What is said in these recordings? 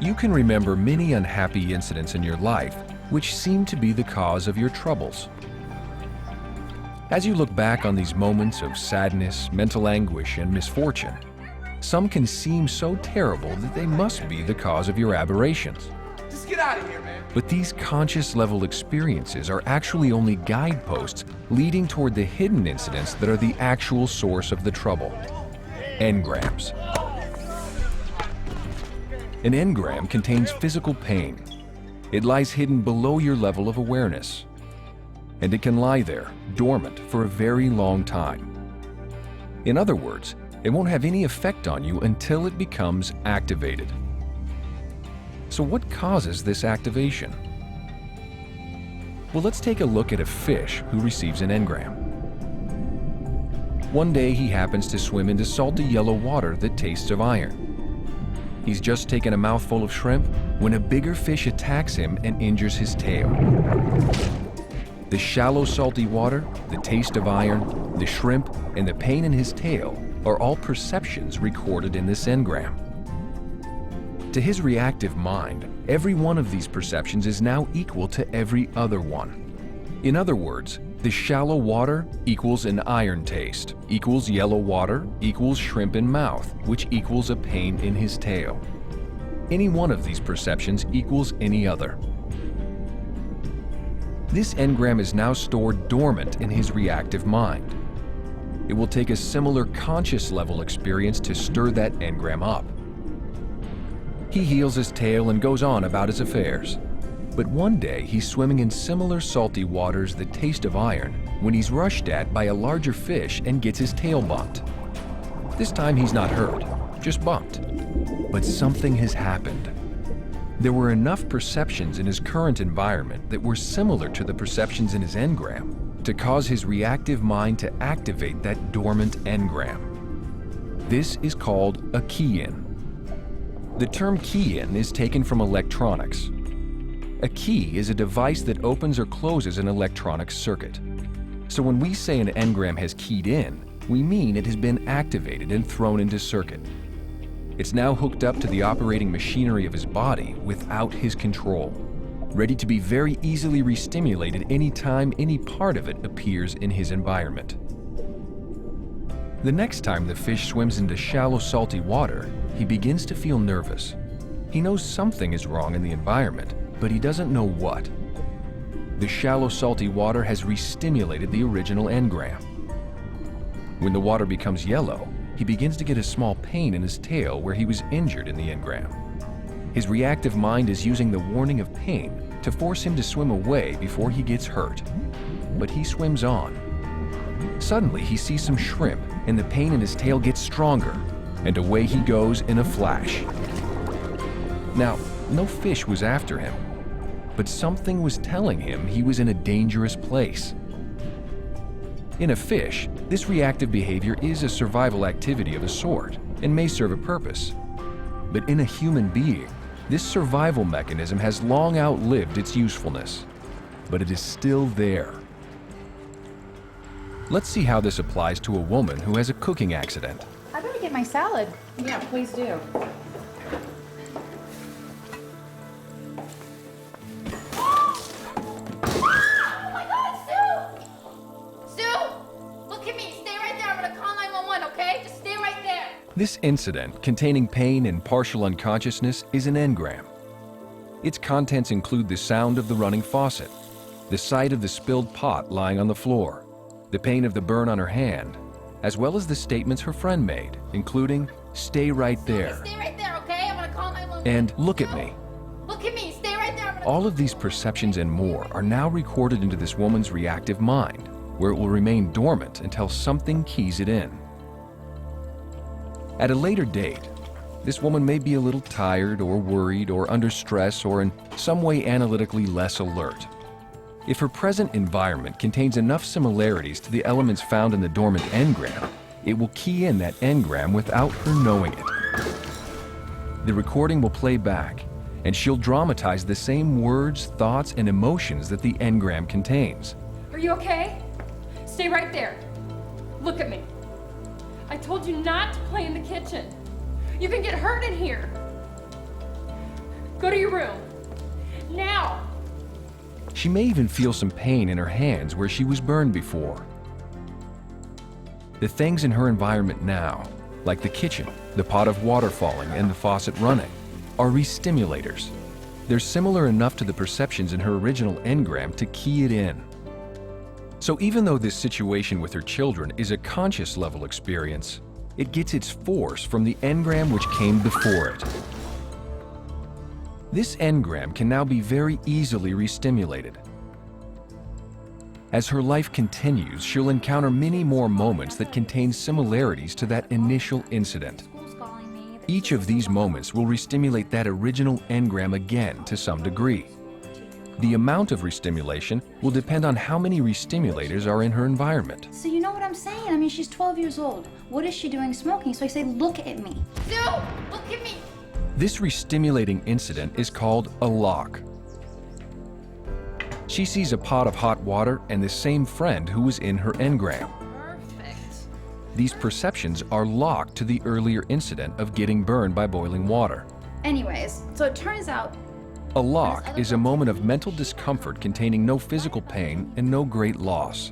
You can remember many unhappy incidents in your life which seem to be the cause of your troubles. As you look back on these moments of sadness, mental anguish, and misfortune, some can seem so terrible that they must be the cause of your aberrations. Just get out of here, man. But these conscious-level experiences are actually only guideposts leading toward the hidden incidents that are the actual source of the trouble. Engrams. An engram contains physical pain. It lies hidden below your level of awareness. And it can lie there, dormant, for a very long time. In other words, it won't have any effect on you until it becomes activated. So what causes this activation? Well, let's take a look at a fish who receives an engram. One day he happens to swim into salty yellow water that tastes of iron. He's just taken a mouthful of shrimp when a bigger fish attacks him and injures his tail. The shallow salty water, the taste of iron, the shrimp, and the pain in his tail are all perceptions recorded in this engram. To his reactive mind, every one of these perceptions is now equal to every other one. In other words, the shallow water equals an iron taste, equals yellow water, equals shrimp in mouth, which equals a pain in his tail. Any one of these perceptions equals any other. This engram is now stored dormant in his reactive mind. It will take a similar conscious level experience to stir that engram up. He heals his tail and goes on about his affairs. But one day he's swimming in similar salty waters that taste of iron when he's rushed at by a larger fish and gets his tail bumped. This time he's not hurt, just bumped. But something has happened. There were enough perceptions in his current environment that were similar to the perceptions in his engram to cause his reactive mind to activate that dormant engram. This is called a key-in. The term key-in is taken from electronics. A key is a device that opens or closes an electronic circuit. So when we say an engram has keyed in, we mean it has been activated and thrown into circuit. It's now hooked up to the operating machinery of his body without his control, ready to be very easily restimulated anytime any part of it appears in his environment. The next time the fish swims into shallow salty water, he begins to feel nervous. He knows something is wrong in the environment, but he doesn't know what. The shallow salty water has restimulated the original engram. When the water becomes yellow, he begins to get a small pain in his tail where he was injured in the engram. His reactive mind is using the warning of pain to force him to swim away before he gets hurt. But he swims on. Suddenly, he sees some shrimp, and the pain in his tail gets stronger, and away he goes in a flash. Now, no fish was after him, but something was telling him he was in a dangerous place. In a fish, this reactive behavior is a survival activity of a sort and may serve a purpose. But in a human being, this survival mechanism has long outlived its usefulness, but it is still there. Let's see how this applies to a woman who has a cooking accident. I better get my salad. Yeah, please do. This incident, containing pain and partial unconsciousness, is an engram. Its contents include the sound of the running faucet, the sight of the spilled pot lying on the floor, the pain of the burn on her hand, as well as the statements her friend made, including, "Stay right there," Stay right there, okay? I'm gonna call 911. and "Look at me." Look at me, stay right there. All of these perceptions and more are now recorded into this woman's reactive mind, where it will remain dormant until something keys it in. At a later date, this woman may be a little tired or worried or under stress or in some way analytically less alert. If her present environment contains enough similarities to the elements found in the dormant engram, it will key in that engram without her knowing it. The recording will play back, and she'll dramatize the same words, thoughts, and emotions that the engram contains. Are you okay? Stay right there. Look at me. I told you not to play in the kitchen. You can get hurt in here. Go to your room. Now! She may even feel some pain in her hands where she was burned before. The things in her environment now, like the kitchen, the pot of water falling, and the faucet running, are re-stimulators. They're similar enough to the perceptions in her original engram to key it in. So even though this situation with her children is a conscious level experience, it gets its force from the engram which came before it. This engram can now be very easily re-stimulated. As her life continues, she'll encounter many more moments that contain similarities to that initial incident. Each of these moments will re-stimulate that original engram again to some degree. The amount of re-stimulation will depend on how many re-stimulators are in her environment. So you know what I'm saying? I mean, she's 12 years old. What is she doing smoking? So I say, look at me. Sue, look at me. This re-stimulating incident is called a lock. She sees a pot of hot water and the same friend who was in her engram. Perfect. These perceptions are locked to the earlier incident of getting burned by boiling water. Anyways, so it turns out A lock is a moment of mental discomfort containing no physical pain and no great loss.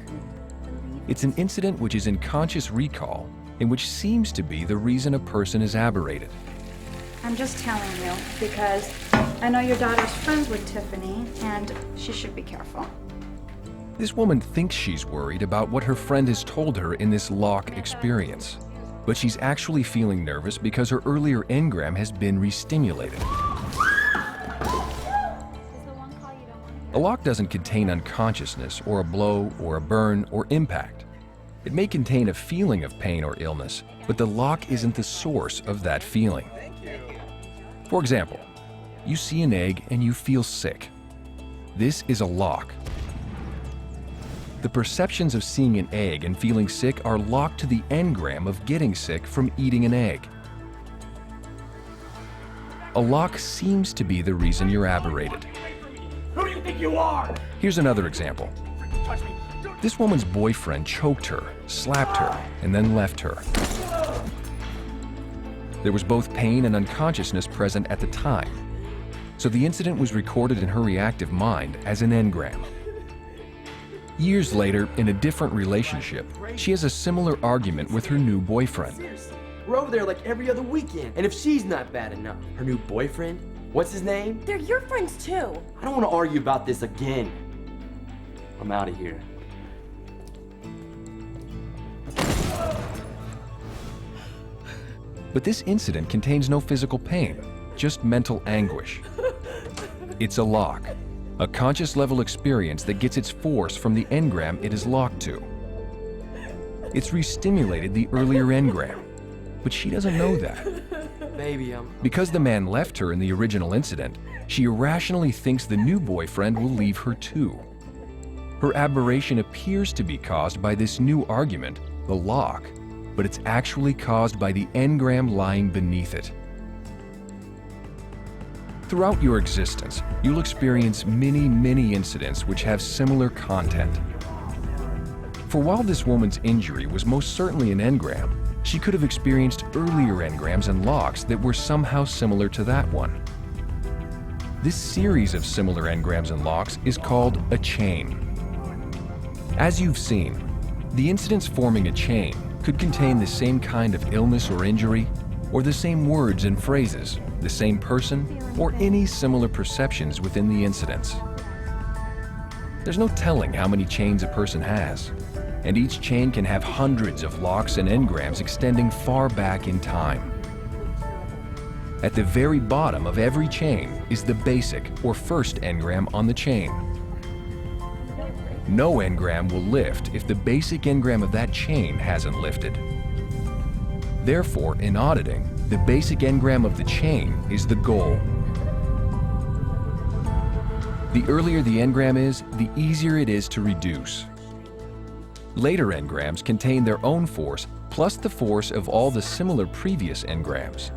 It's an incident which is in conscious recall and which seems to be the reason a person is aberrated. I'm just telling you because I know your daughter's friends with Tiffany and she should be careful. This woman thinks she's worried about what her friend has told her in this lock experience, but she's actually feeling nervous because her earlier engram has been re-stimulated. A lock doesn't contain unconsciousness or a blow or a burn or impact. It may contain a feeling of pain or illness, but the lock isn't the source of that feeling. For example, you see an egg and you feel sick. This is a lock. The perceptions of seeing an egg and feeling sick are locked to the engram of getting sick from eating an egg. A lock seems to be the reason you're aberrated. Who do you think you are? Here's another example. Touch me. This woman's boyfriend choked her, slapped her, and then left her. There was both pain and unconsciousness present at the time, so the incident was recorded in her reactive mind as an engram. Years later, in a different relationship, she has a similar argument with her new boyfriend. Seriously, we're over there like every other weekend. And if she's not bad enough, her new boyfriend, what's his name? They're your friends too. I don't want to argue about this again. I'm out of here. But this incident contains no physical pain, just mental anguish. It's a lock, a conscious level experience that gets its force from the engram it is locked to. It's re-stimulated the earlier engram, but she doesn't know that. Baby, Because the man left her in the original incident, she irrationally thinks the new boyfriend will leave her too. Her aberration appears to be caused by this new argument, the lock, but it's actually caused by the engram lying beneath it. Throughout your existence, you'll experience many incidents which have similar content. For while this woman's injury was most certainly an engram, she could have experienced earlier engrams and locks that were somehow similar to that one. This series of similar engrams and locks is called a chain. As you've seen, the incidents forming a chain could contain the same kind of illness or injury, or the same words and phrases, the same person, or any similar perceptions within the incidents. There's no telling how many chains a person has, and each chain can have hundreds of locks and engrams extending far back in time. At the very bottom of every chain is the basic or first engram on the chain. No engram will lift if the basic engram of that chain hasn't lifted. Therefore, in auditing, the basic engram of the chain is the goal. The earlier the engram is, the easier it is to reduce. Later engrams contain their own force plus the force of all the similar previous engrams.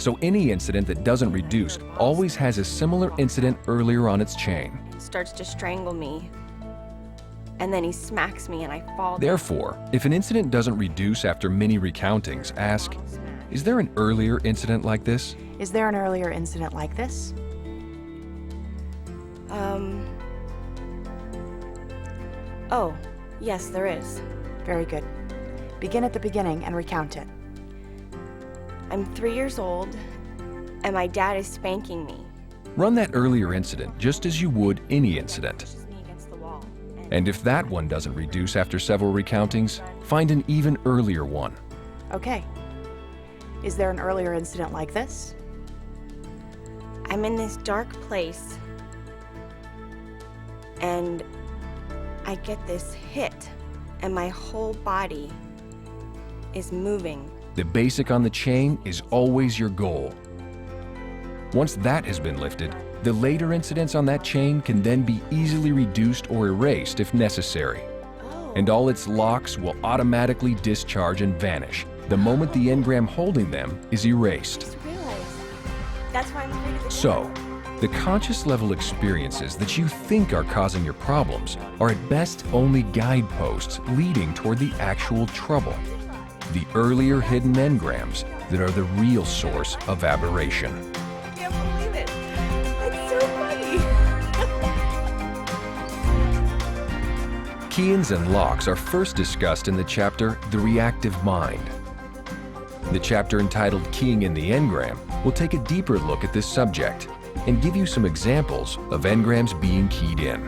So any incident that doesn't reduce always has a similar incident earlier on its chain. Starts to strangle me. And then he smacks me and I fall. Therefore, if an incident doesn't reduce after many recountings, ask, is there an earlier incident like this? Is there an earlier incident like this? Oh, yes, there is. Very good. Begin at the beginning and recount it. I'm 3 years old, and my dad is spanking me. Run that earlier incident just as you would any incident. Pushes me against the wall. And if that one doesn't reduce after several recountings, find an even earlier one. Okay. Is there an earlier incident like this? I'm in this dark place, and I get this hit, and my whole body is moving. The basic on the chain is always your goal. Once that has been lifted, the later incidents on that chain can then be easily reduced or erased if necessary. And all its locks will automatically discharge and vanish the moment the engram holding them is erased. Just realized. That's why I'm afraid of the So, the conscious level experiences that you think are causing your problems are at best only guideposts leading toward the actual trouble. The earlier hidden engrams that are the real source of aberration. I can't believe it. It's so funny. Keyings and locks are first discussed in the chapter The Reactive Mind. The chapter entitled Keying in the Engram will take a deeper look at this subject and give you some examples of engrams being keyed in.